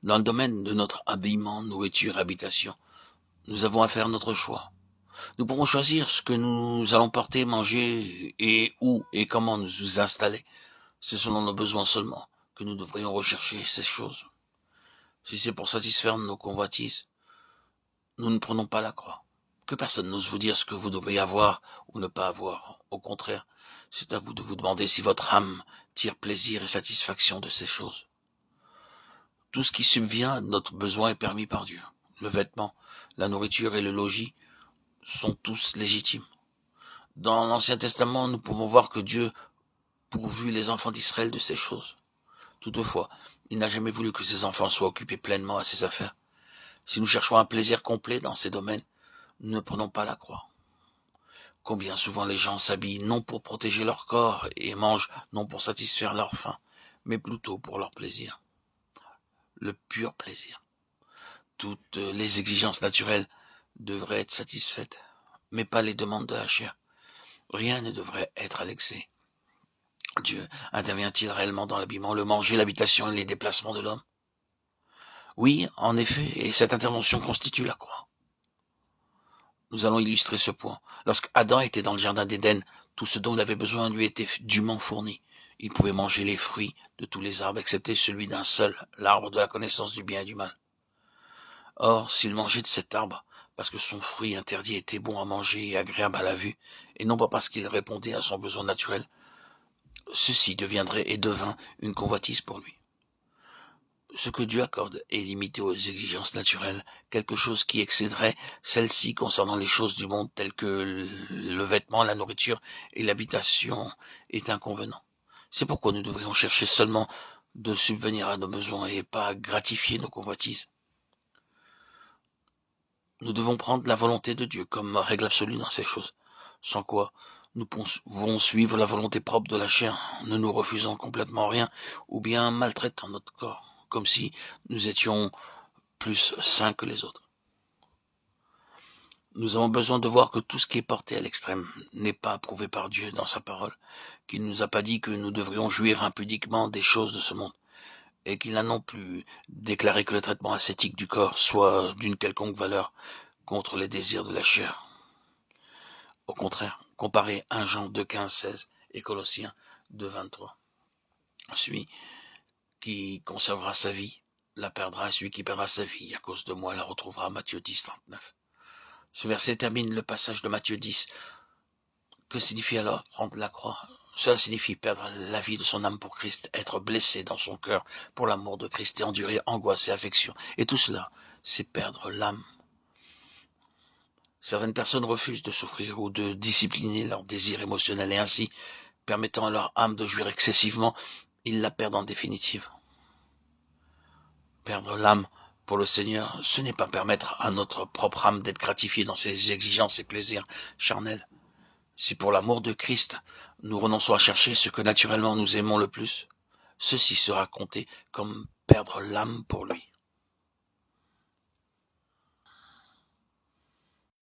Dans le domaine de notre habillement, nourriture, habitation, nous avons à faire notre choix. Nous pourrons choisir ce que nous allons porter, manger et où et comment nous installer. C'est selon nos besoins seulement que nous devrions rechercher ces choses. Si c'est pour satisfaire nos convoitises, nous ne prenons pas la croix. Que personne n'ose vous dire ce que vous devriez avoir ou ne pas avoir. Au contraire, c'est à vous de vous demander si votre âme tire plaisir et satisfaction de ces choses. Tout ce qui subvient à notre besoin est permis par Dieu. Le vêtement, la nourriture et le logis sont tous légitimes. Dans l'Ancien Testament, nous pouvons voir que Dieu pourvu les enfants d'Israël de ces choses. Toutefois, il n'a jamais voulu que ses enfants soient occupés pleinement à ses affaires. Si nous cherchons un plaisir complet dans ces domaines, nous ne prenons pas la croix. Combien souvent les gens s'habillent non pour protéger leur corps et mangent non pour satisfaire leur faim, mais plutôt pour leur plaisir. Le pur plaisir. Toutes les exigences naturelles devraient être satisfaites, mais pas les demandes de la chair. Rien ne devrait être à l'excès. Dieu intervient-il réellement dans l'habillement, le manger, l'habitation et les déplacements de l'homme? Oui, en effet, et cette intervention constitue la croix. Nous allons illustrer ce point. Lorsque Adam était dans le jardin d'Éden, tout ce dont il avait besoin lui était dûment fourni. Il pouvait manger les fruits de tous les arbres, excepté celui d'un seul, l'arbre de la connaissance du bien et du mal. Or, s'il mangeait de cet arbre, parce que son fruit interdit était bon à manger et agréable à la vue, et non pas parce qu'il répondait à son besoin naturel, ceci deviendrait et devint une convoitise pour lui. Ce que Dieu accorde est limité aux exigences naturelles, quelque chose qui excéderait celles-ci concernant les choses du monde telles que le vêtement, la nourriture et l'habitation est inconvenant. C'est pourquoi nous devrions chercher seulement de subvenir à nos besoins et pas gratifier nos convoitises. Nous devons prendre la volonté de Dieu comme règle absolue dans ces choses, sans quoi nous pouvons suivre la volonté propre de la chair, ne nous refusant complètement rien ou bien maltraitant notre corps, comme si nous étions plus saints que les autres. Nous avons besoin de voir que tout ce qui est porté à l'extrême n'est pas approuvé par Dieu dans sa parole, qu'il ne nous a pas dit que nous devrions jouir impudiquement des choses de ce monde, et qu'il n'a non plus déclaré que le traitement ascétique du corps soit d'une quelconque valeur contre les désirs de la chair. Au contraire, comparez 1 Jean 2, 15, 16 et Colossiens 2, 23. Celui qui conservera sa vie la perdra, et celui qui perdra sa vie à cause de moi la retrouvera. Matthieu 10, 39. Ce verset termine le passage de Matthieu 10. Que signifie alors prendre la croix? Cela signifie perdre la vie de son âme pour Christ, être blessé dans son cœur pour l'amour de Christ et endurer angoisse et affection. Et tout cela, c'est perdre l'âme. Certaines personnes refusent de souffrir ou de discipliner leurs désirs émotionnels et ainsi, permettant à leur âme de jouir excessivement, ils la perdent en définitive. Perdre l'âme pour le Seigneur, ce n'est pas permettre à notre propre âme d'être gratifiée dans ses exigences et plaisirs charnels. Si pour l'amour de Christ, nous renonçons à chercher ce que naturellement nous aimons le plus, ceci sera compté comme perdre l'âme pour lui.